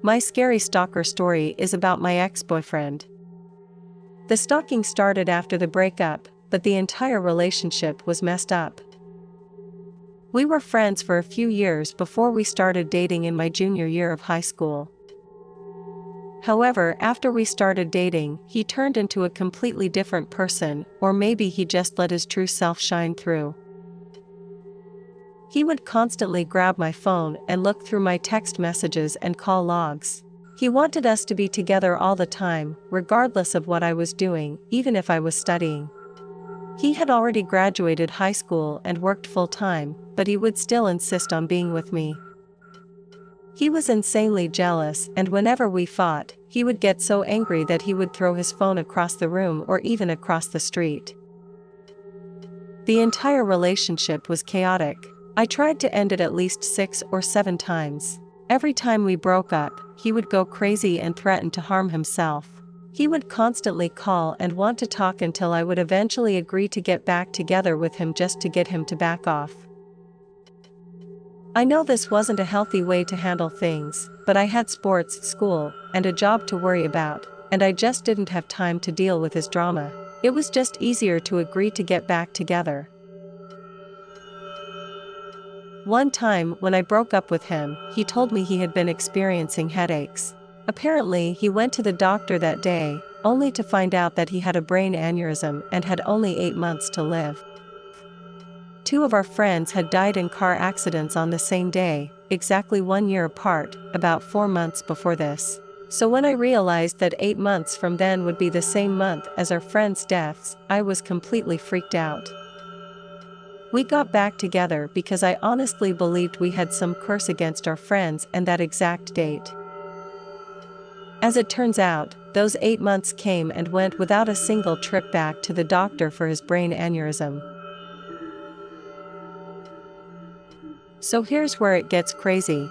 My scary stalker story is about my ex-boyfriend. The stalking started after the breakup, but the entire relationship was messed up. We were friends for a few years before we started dating in my junior year of high school. However, after we started dating, he turned into a completely different person, or maybe he just let his true self shine through. He would constantly grab my phone and look through my text messages and call logs. He wanted us to be together all the time, regardless of what I was doing, even if I was studying. He had already graduated high school and worked full-time, but he would still insist on being with me. He was insanely jealous, and whenever we fought, he would get so angry that he would throw his phone across the room or even across the street. The entire relationship was chaotic. I tried to end it at least 6 or 7 times. Every time we broke up, he would go crazy and threaten to harm himself. He would constantly call and want to talk until I would eventually agree to get back together with him just to get him to back off. I know this wasn't a healthy way to handle things, but I had sports, school, and a job to worry about, and I just didn't have time to deal with his drama. It was just easier to agree to get back together. One time, when I broke up with him, he told me he had been experiencing headaches. Apparently, he went to the doctor that day, only to find out that he had a brain aneurysm and had only 8 months to live. 2 of our friends had died in car accidents on the same day, exactly 1 year apart, about 4 months before this. So when I realized that 8 months from then would be the same month as our friends' deaths, I was completely freaked out. We got back together because I honestly believed we had some curse against our friends and that exact date. As it turns out, those 8 months came and went without a single trip back to the doctor for his brain aneurysm. So here's where it gets crazy.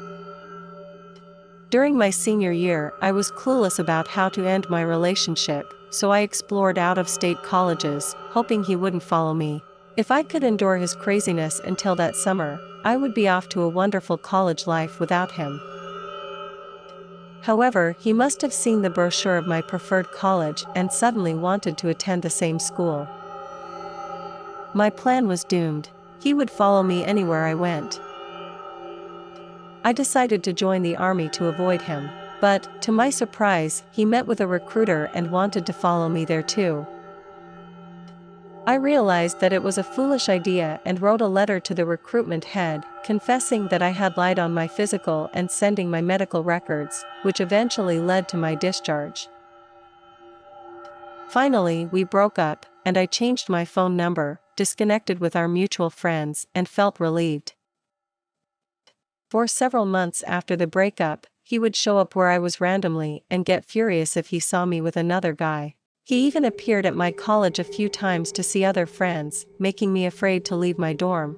During my senior year, I was clueless about how to end my relationship, so I explored out-of-state colleges, hoping he wouldn't follow me. If I could endure his craziness until that summer, I would be off to a wonderful college life without him. However, he must have seen the brochure of my preferred college and suddenly wanted to attend the same school. My plan was doomed. He would follow me anywhere I went. I decided to join the army to avoid him, but, to my surprise, he met with a recruiter and wanted to follow me there too. I realized that it was a foolish idea and wrote a letter to the recruitment head, confessing that I had lied on my physical and sending my medical records, which eventually led to my discharge. Finally, we broke up, and I changed my phone number, disconnected with our mutual friends, and felt relieved. For several months after the breakup, he would show up where I was randomly and get furious if he saw me with another guy. He even appeared at my college a few times to see other friends, making me afraid to leave my dorm.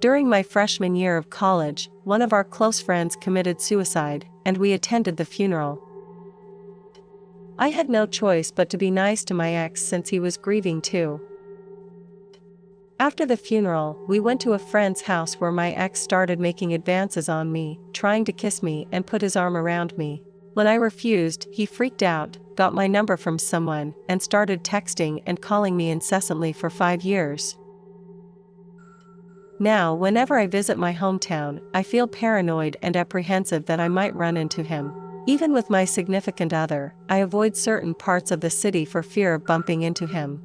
During my freshman year of college, one of our close friends committed suicide, and we attended the funeral. I had no choice but to be nice to my ex since he was grieving too. After the funeral, we went to a friend's house where my ex started making advances on me, trying to kiss me and put his arm around me. When I refused, he freaked out, got my number from someone, and started texting and calling me incessantly for 5 years. Now, whenever I visit my hometown, I feel paranoid and apprehensive that I might run into him. Even with my significant other, I avoid certain parts of the city for fear of bumping into him.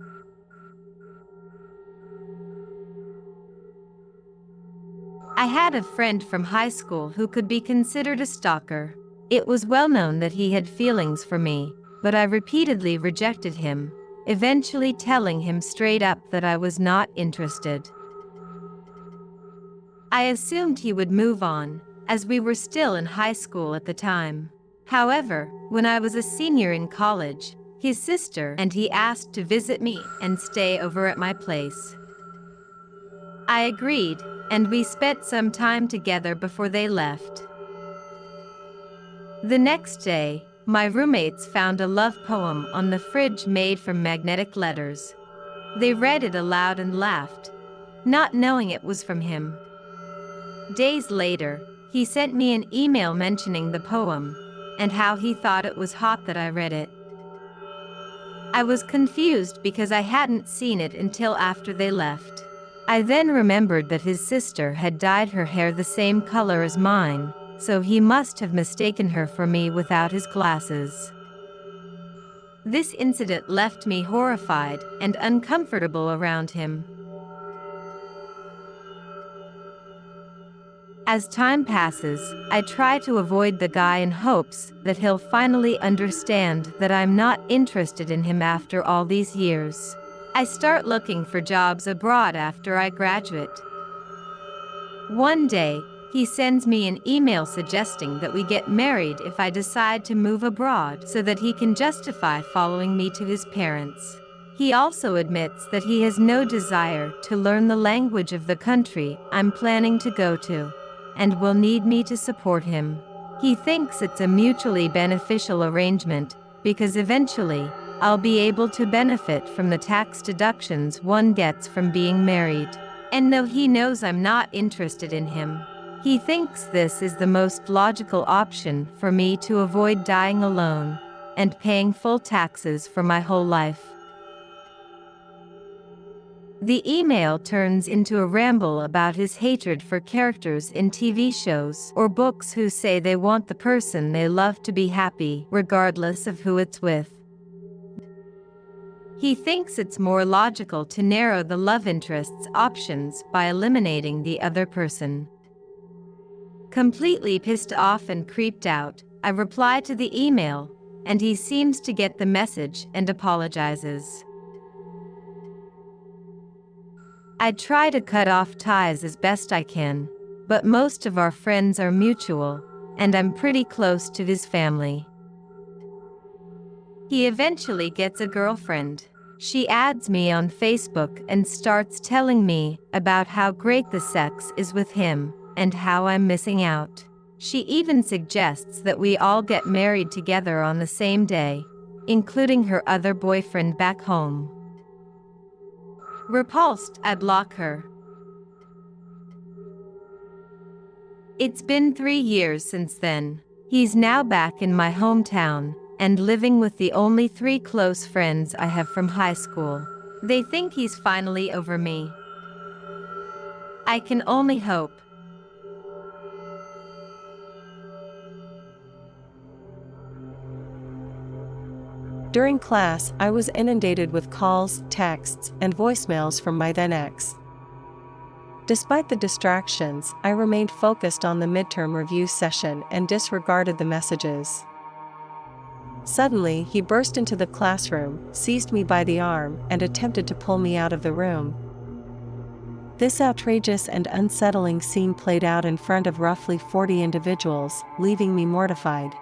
I had a friend from high school who could be considered a stalker. It was well known that he had feelings for me, but I repeatedly rejected him, eventually telling him straight up that I was not interested. I assumed he would move on, as we were still in high school at the time. However, when I was a senior in college, his sister and he asked to visit me and stay over at my place. I agreed, and we spent some time together before they left. The next day, my roommates found a love poem on the fridge made from magnetic letters. They read it aloud and laughed, not knowing it was from him. Days later, He sent me an email mentioning the poem, and how he thought it was hot that I read it. I was confused because I hadn't seen it until after they left. I then remembered that his sister had dyed her hair the same color as mine, so he must have mistaken her for me without his glasses. This incident left me horrified and uncomfortable around him. As time passes, I try to avoid the guy in hopes that he'll finally understand that I'm not interested in him after all these years. I start looking for jobs abroad after I graduate. One day, he sends me an email suggesting that we get married if I decide to move abroad so that he can justify following me to his parents. He also admits that he has no desire to learn the language of the country I'm planning to go to, and will need me to support him. He thinks it's a mutually beneficial arrangement because eventually I'll be able to benefit from the tax deductions one gets from being married. And though he knows I'm not interested in him, he thinks this is the most logical option for me to avoid dying alone and paying full taxes for my whole life. The email turns into a ramble about his hatred for characters in TV shows or books who say they want the person they love to be happy, regardless of who it's with. He thinks it's more logical to narrow the love interest's options by eliminating the other person. Completely pissed off and creeped out, I reply to the email, and he seems to get the message and apologizes. I try to cut off ties as best I can, but most of our friends are mutual, and I'm pretty close to his family. He eventually gets a girlfriend. She adds me on Facebook and starts telling me about how great the sex is with him and how I'm missing out. She even suggests that we all get married together on the same day, including her other boyfriend back home. Repulsed, I block her. It's been 3 years since then. He's now back in my hometown and living with the only 3 close friends I have from high school. They think he's finally over me. I can only hope. During class, I was inundated with calls, texts, and voicemails from my then ex. Despite the distractions, I remained focused on the midterm review session and disregarded the messages. Suddenly, he burst into the classroom, seized me by the arm, and attempted to pull me out of the room. This outrageous and unsettling scene played out in front of roughly 40 individuals, leaving me mortified.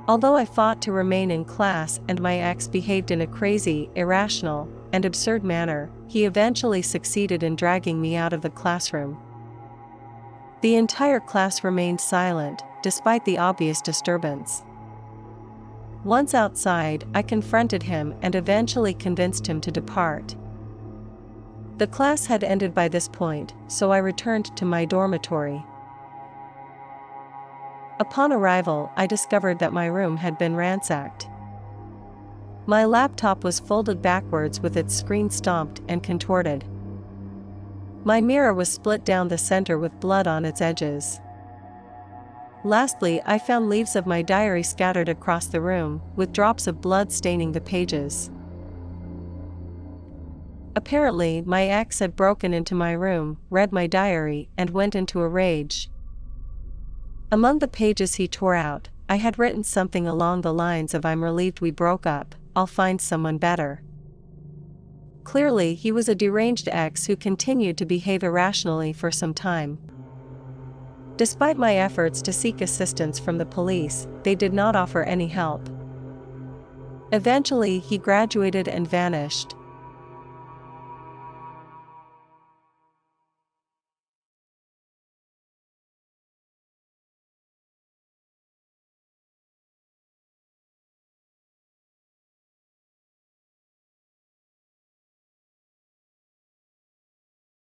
Although I fought to remain in class and my ex behaved in a crazy, irrational, and absurd manner, he eventually succeeded in dragging me out of the classroom. The entire class remained silent, despite the obvious disturbance. Once outside, I confronted him and eventually convinced him to depart. The class had ended by this point, so I returned to my dormitory. Upon arrival, I discovered that my room had been ransacked. My laptop was folded backwards with its screen stomped and contorted. My mirror was split down the center with blood on its edges. Lastly, I found leaves of my diary scattered across the room, with drops of blood staining the pages. Apparently, my ex had broken into my room, read my diary, and went into a rage. Among the pages he tore out, I had written something along the lines of "I'm relieved we broke up, I'll find someone better." Clearly, he was a deranged ex who continued to behave irrationally for some time. Despite my efforts to seek assistance from the police, they did not offer any help. Eventually, he graduated and vanished,